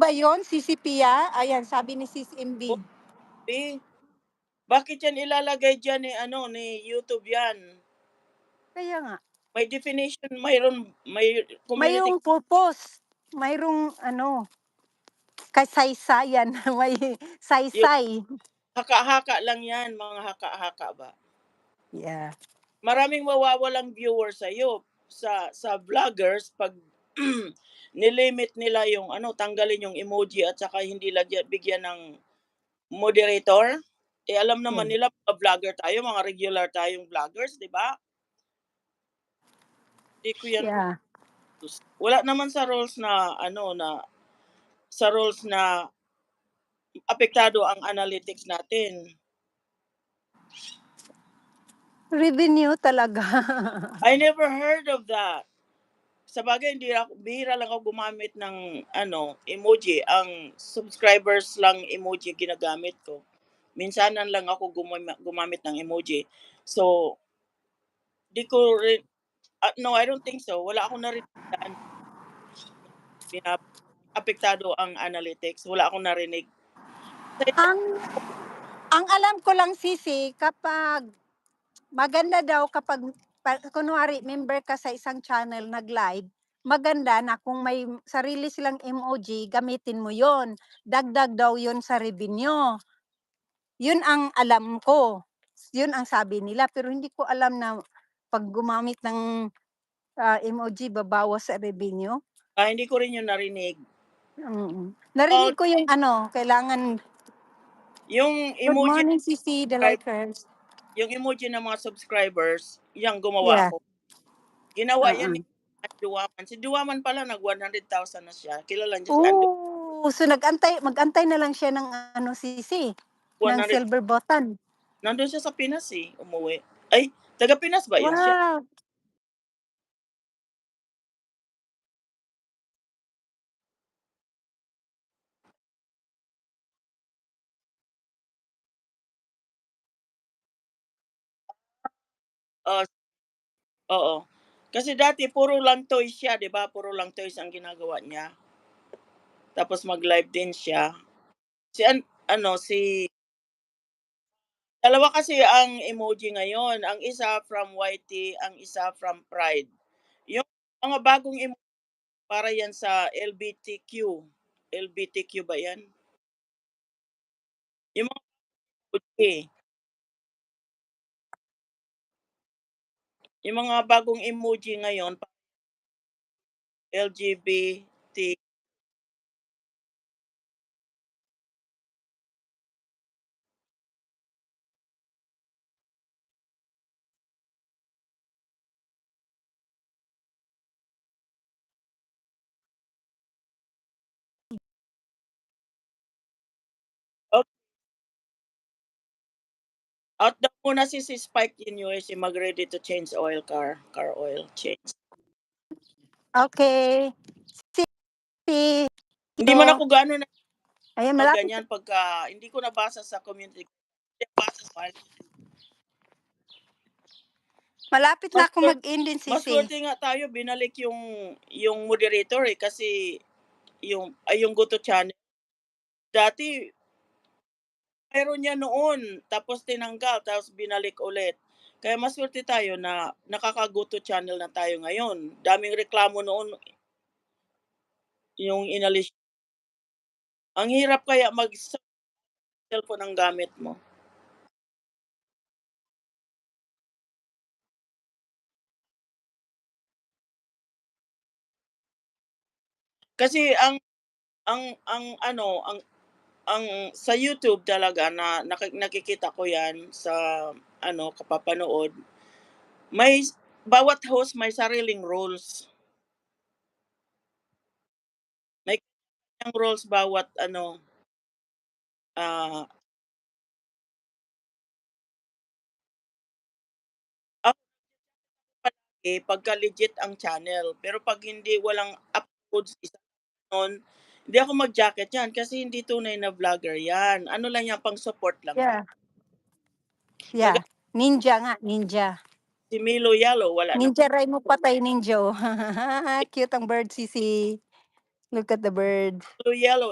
ba yon, Sisi Pia? Ayan, sabi ni Sis MB. Bakit yan ilalagay dyan ni YouTube yan? Kaya nga. May definition, may community. Mayroong purpose. Mayroong kasaysayan. May saysay. Haka-haka lang yan, mga haka-haka ba? Yeah. Maraming mawawalang viewers sa'yo sa vloggers pag nilimit nila yung tanggalin yung emoji at saka hindi bigyan ng moderator. Alam naman nila mga vlogger tayo, mga regular tayong vloggers, di ba? Hindi ko yan. Yeah. Wala naman sa rules na apektado ang analytics natin. Revenue talaga. I never heard of that. Sabagay, bihira lang ako gumamit ng emoji. Ang subscribers lang emoji ginagamit ko. Minsanan lang ako gumamit ng emoji. So, di ko rin, no, I don't think so. Wala akong narinig apektado ang analytics. Wala akong narinig. Ang alam ko lang, Sisi, kapag maganda daw kapag kunwari member ka sa isang channel nag-live, maganda na kung may sarili silang emoji, gamitin mo yon. Dagdag daw yon sa revenue. Yun ang alam ko. Yun ang sabi nila. Pero hindi ko alam na pag gumamit ng emoji, babawas sa revenue. Hindi ko rin yun narinig. Narinig ko yung kailangan. Yung emoji. Good morning, Sisi, the likers. Yung emoji ng mga subscribers, yung gumawa ko. Ginawa yan ni Duwaman. Si Duwaman pala nag-100,000 na siya. Kilala niya si Ando. So mag-antay na lang siya ng Sisi, ng silver button. Nandun siya sa Pinas umuwi. Ay, taga Pinas ba yun siya? Oo. Kasi dati puro lang toys siya, 'di ba? Puro lang toys ang ginagawa niya. Tapos mag-live din siya. Dalawa kasi ang emoji ngayon. Ang isa from YT, ang isa from Pride. Yung mga bagong emoji, para yan sa LGBTQ. LGBTQ ba yan? Yung mga emoji. Yung mga bagong emoji ngayon, LGBT. Out daw muna si Spike in USA, mag-ready to change car oil change. Okay. Hindi man ako gano'n na ganyan pagka hindi ko nabasa sa community. Malapit na ako mag-end din, Sisi. Mas swerte nga tayo, binalik yung moderator kasi yung Goto channel. Dati mayroon niya noon, tapos tinanggal, tapos binalik ulit. Kaya mas swerte tayo na nakaka-Goto channel na tayo ngayon. Daming reklamo noon yung inalis. Ang hirap kaya cellphone ang gamit mo. Kasi ang sa YouTube talaga na nakikita ko 'yan sa kapapanood. Bawat host may sariling rules. May kanyang rules bawat pagka legit ang channel. Pero pag walang uploads, hindi ako mag-jacket yan kasi hindi tunay na vlogger yan. Ano lang yan, pang support lang. Yeah. Ninja nga, ninja. Si Milo Yalo, wala Ninja Ray mo patay, ninja. Cute ang bird, Sisi. Look at the bird. Milo Yalo,